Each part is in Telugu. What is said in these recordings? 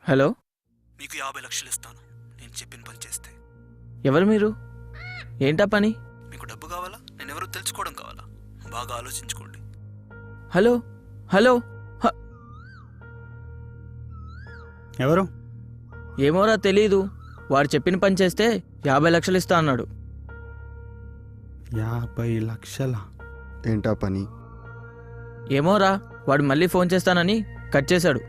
హలో, మీకు 50 లక్షలు ఇస్తాను నేను చెప్పిన పని చేస్తే. ఎవరు మీరు? ఏంటా పని? మీకు డబ్బు కావాలా, నేను ఎవరో తెలుసుకోవడం కావాలా? బాగా ఆలోచించుకోండి. హలో హలో ఎవరు? ఏమోరా తెలీదు. వాడు చెప్పిన పని చేస్తే 50 లక్షలు ఇస్తా అన్నాడు. 50 లక్షల? ఏంటా పని? ఏమోరా, వాడు మళ్ళీ ఫోన్ చేస్తానని కట్ చేశాడు.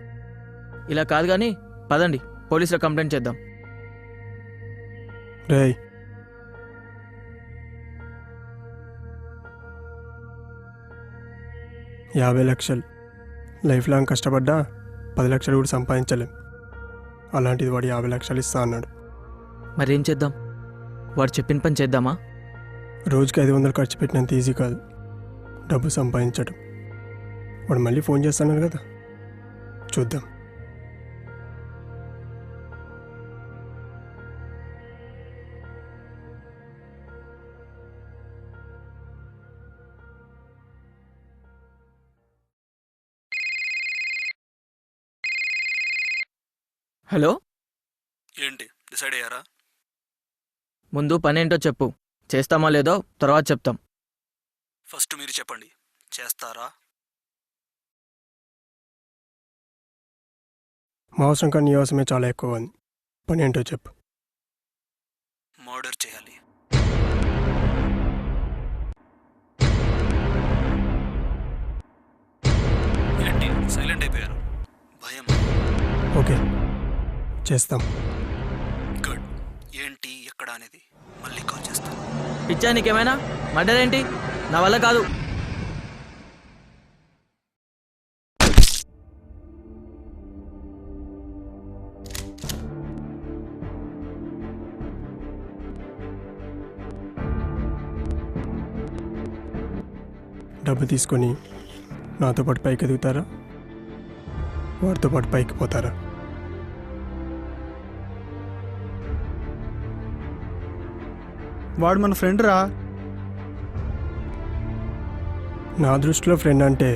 ఇలా కాదు కానీ పదండి, పోలీసులో కంప్లైంట్ చేద్దాం. రేయ్, యాభై లక్షలు లైఫ్ లాంగ్ కష్టపడ్డా 10 లక్షలు కూడా సంపాదించలేం. అలాంటిది వాడు 50 లక్షలు ఇస్తా అన్నాడు. మరేం చేద్దాం? వాడు చెప్పిన పని చేద్దామా? రోజుకి 500 ఖర్చు పెట్టినంత ఈజీ కాదు డబ్బు సంపాదించడం. వాడు మళ్ళీ ఫోన్ చేస్తాను కదా, చూద్దాం. హలో, ఏంటి డిసైడ్ అయ్యారా? ముందు పని ఏంటో చెప్పు. చేస్తామా లేదో తర్వాత చెప్తాం. ఫస్ట్ మీరు చెప్పండి, చేస్తారా? మా అవసరం కానీ నీ అవసరమే చాలా ఎక్కువ ఉంది. పని ఏంటో చెప్పు. మర్డర్ చేయాలి. ఏంటి సైలెంట్ అయిపోయారు? భయం? ఓకే, చేస్తాం. గుడ్. ఏంటి ఎక్కడ అనేది మళ్ళీ కాల్ చేస్తాను. పిచ్చా నీకేమైనా? మర్డర్ ఏంటి? నా వల్ల కాదు. డబ్బు తీసుకొని నాతో పాటు పైకి ఎదుగుతారా, వాడితో పాటు పైకి పోతారా? వాడు మన ఫ్రెండ్ రా. నా దృష్టిలో ఫ్రెండ్ అంటే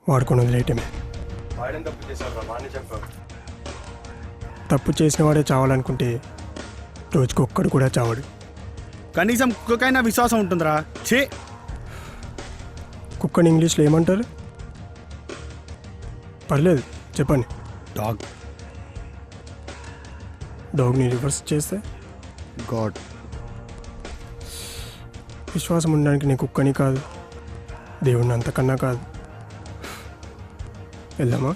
వాడుకొని వదిలేయటమే. తప్పు చేసిన వాడే చావాలనుకుంటే రోజుకొక్కడు కూడా చావడు. కనీసం కుక్కకైనా విశ్వాసం ఉంటుందిరా. ఛే, కుక్కని ఇంగ్లీష్లో ఏమంటారు? పర్లేదు చెప్పండి. డాగ్. డాగ్ని రివర్స్ చేస్తే గాడ్. విశ్వాసం ఉండడానికి నేను కుక్కని కాదు, దేవుణ్ణి అంతకన్నా కాదు. వెళ్దామా?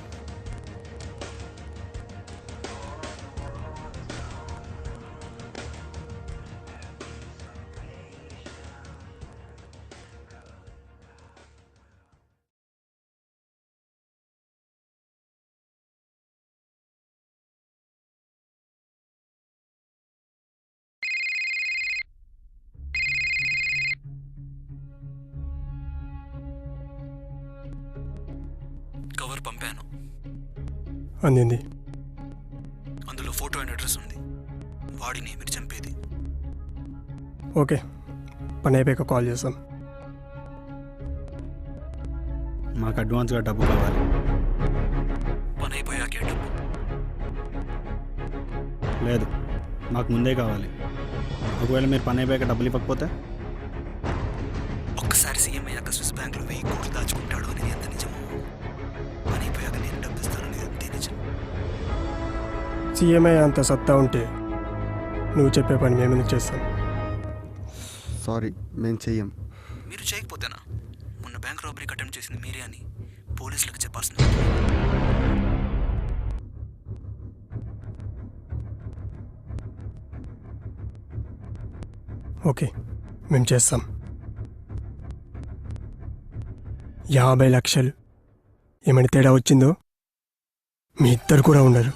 కవర్ పంపాను. అందింది. అందులో ఫోటో అండ్ అడ్రస్ ఉంది. వాడిని మీరు చంపేది. ఓకే, పని అయిపోయాక కాల్ చేస్తాం. మాకు అడ్వాన్స్గా డబ్బు కావాలి. పని అయిపోయాకే డబ్బు? లేదు, మాకు ముందే కావాలి. ఒకవేళ మీరు పని అయిపోయాక డబ్బులు ఇవ్వకపోతే? ఒక్కసారి సీఎం అయ్యాక స్విస్ బ్యాంక్లో 1000 కోట్లు దాచుకుంటాడు అనేది ఎంత నిజమో, పని అయిపోయాక నేను డబ్బు ఇస్తాననేది అంతే నిజం. సీఎంఐ అంత సత్తా ఉంటే నువ్వు చెప్పే పని మేము ఎందుకు చేస్తాం? సారీ, మేము చెయ్యం. మీరు చేయకపోతేనా? మొన్న బ్యాంక్ రాబరీకి అటెంప్ట్ చేసింది మీరే అని పోలీసులకు చెప్పాల్సింది. ఓకే, మేము చేస్తాం. 50 లక్షలు ఏమైనా తేడా వచ్చిందో మీ ఇద్దరు కూడా ఉండరు.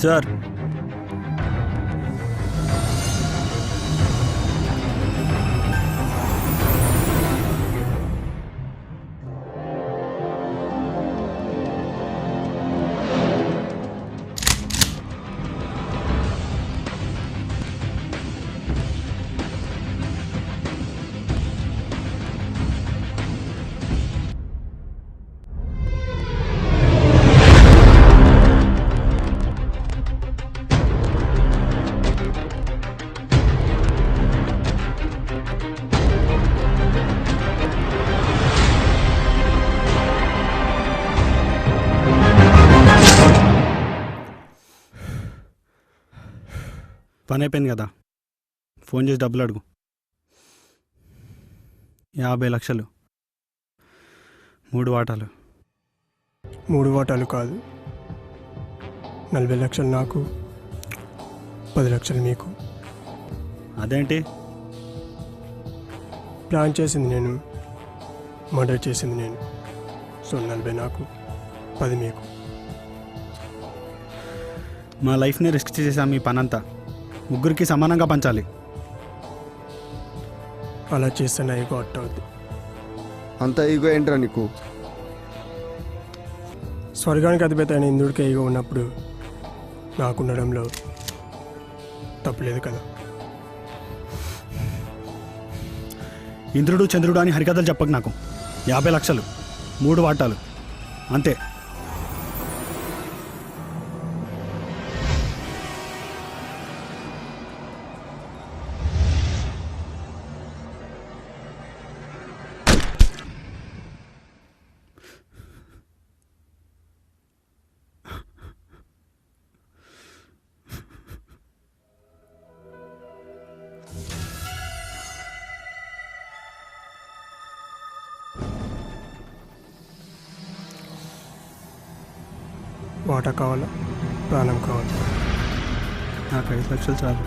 సార్ పని అయిపోయింది కదా, ఫోన్ చేసి డబ్బులు అడుగు. 50 లక్షలు, 3 వాటాలు. 3 వాటాలు కాదు, 40 లక్షలు నాకు, 10 లక్షలు మీకు. అదేంటి? ప్లాన్ చేసింది నేను, మర్డర్ చేసింది నేను. సో 40 నాకు, 10 మీకు. మా లైఫ్ని రిస్క్ చేసాం. మీ పనంతా ముగ్గురికి సమానంగా పంచాలి. అలా చేస్తే నా ఈగో అట్ట అవుద్ది. అంత ఈగో ఏంట్రా నీకు? స్వర్గానికి అధిపతి అయిన ఇంద్రుడికి ఈగో ఉన్నప్పుడు నాకుండడంలో తప్పులేదు కదా. ఇంద్రుడు చంద్రుడు అని హరికథలు చెప్పకు నాకు. 50 లక్షలు, 3 వాటాలు, అంతే. వాటా కావాలా, ప్రాణం కావాలా? నాకు 5 లక్షలు చాలు.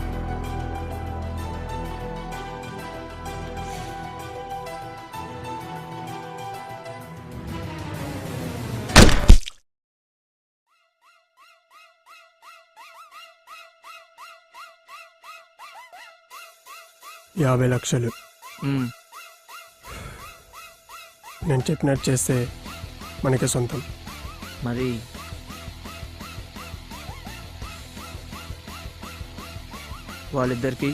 యాభై లక్షలు మ్మ్. నేను చెప్పినట్టు చేస్తే మనకే సొంతం. మరి వాళ్ళిద్దరిని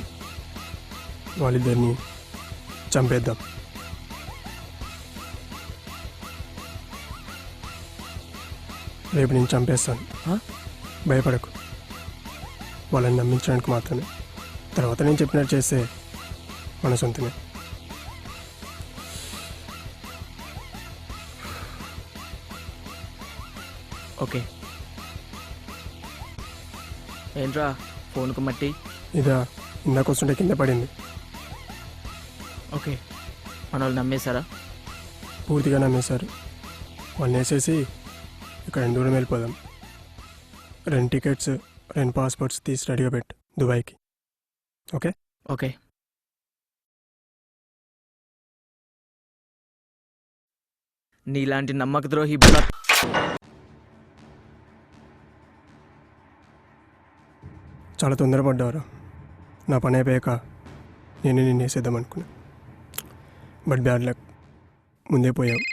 చంపేద్దాం. రేపు నేను చంపేస్తాను. హ? భయపడకు, వాళ్ళని నమ్మించడానికి మాత్రమే. తర్వాత నేను చెప్పినట్టు చేస్తే మన సొంతమే. ఓకే. ఏంట్రా ఫోన్కు మట్టి? ఇదా ఇందాక వస్తుంటే కింద పడింది. ఓకే, మన వాళ్ళు నమ్మేశారా? పూర్తిగా నమ్మేశారు. వాళ్ళని వేసేసి ఇక్కడ దూరం వెళ్ళిపోదాం. 2 టికెట్స్ 2 పాస్పోర్ట్స్ తీసి రెడీగా పెట్టు దుబాయ్కి. ఓకే? ఓకే. నీలాంటి నమ్మక ద్రోహి చాలా తొందరపడ్డావురా. నా పని అయిపోయాక నేను నిన్ను వేసేద్దాం అనుకున్నా. బట్ బ్యాడ్ లక్, ముందే పోయావు.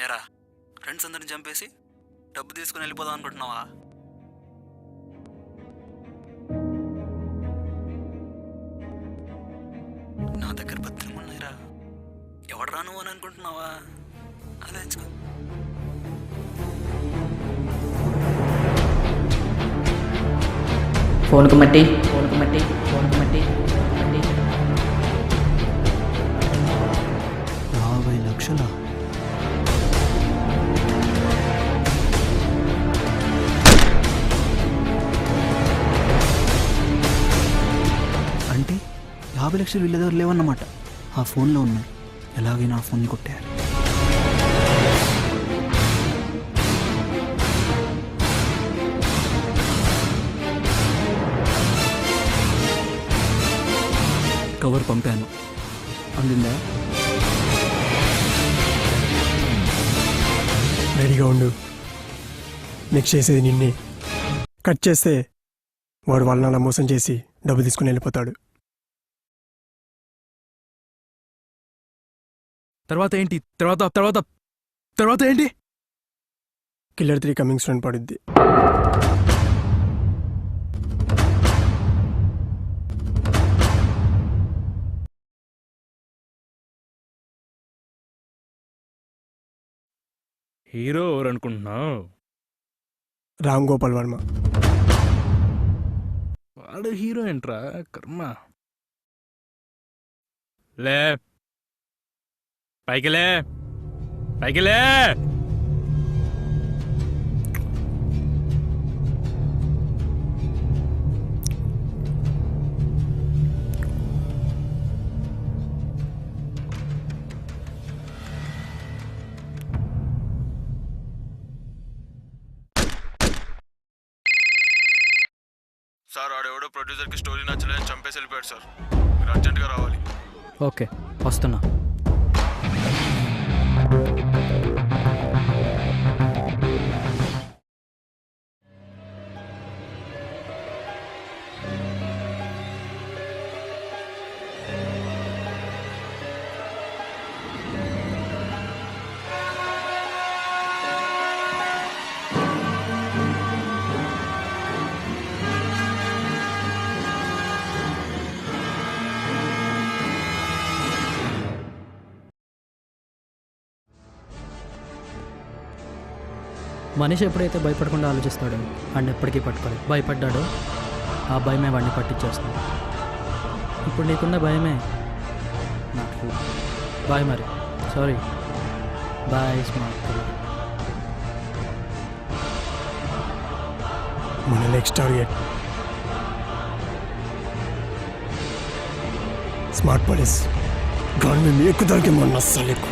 ఏరా, ఫ్రెండ్స్ అందరిని చంపేసి డబ్బు తీసుకుని వెళ్ళిపోదాం అనుకుంటున్నావా? నా దగ్గర భద్రం ఉన్నాయిరా. ఎవడరా నువ్వు అని అనుకుంటున్నావా? ఆలోచించుకో. ఫోన్కు మట్టి. 50 లక్షలా? అంటే 50 లక్షలు వీళ్ళ దగ్గర లేవన్నమాట. ఆ ఫోన్లో ఉన్నాయి. ఎలాగైనా ఆ ఫోన్ని కొట్టేయాలి. కవర్ పంపాను, అందిందా? రెడీగా ఉండు, నెక్స్ట్ చేసేది నిన్నే. కట్ చేస్తే వాడు వాళ్ళ నాన్న మోసం చేసి డబ్బు తీసుకుని వెళ్ళిపోతాడు. తర్వాత ఏంటి? తర్వాత తర్వాత తర్వాత ఏంటి? కిల్లర్ 3 కమింగ్ సూన్ పడుద్ది. హీరో ఎవరు అనుకుంటున్నావు? రామ్ గోపాల్ వర్మ. వాడు హీరో ఏంట్రా కర్మ. లే పైకి లే, పైకి లే. సార్ ఆడెవడో ప్రొడ్యూసర్కి స్టోరీ నచ్చలేదని చంపేసి వెళ్ళిపోయాడు సార్. మీరు అర్జెంట్గా రావాలి. ఓకే, వస్తున్నా. మనిషి ఎప్పుడైతే భయపడకుండా ఆలోచిస్తాడో వాడిని ఎప్పటికీ పట్టుకోడు. భయపడ్డాడో ఆ భయమే వాడిని పట్టించేస్తాడు. ఇప్పుడు నీకున్న భయమే నాకు. బాయ్ మరి, సారీ. Boy smart. మన నెక్స్ట్ టార్గెట్ स्मार्ट पुलिस गान में मेरे को दर के मरना साले को.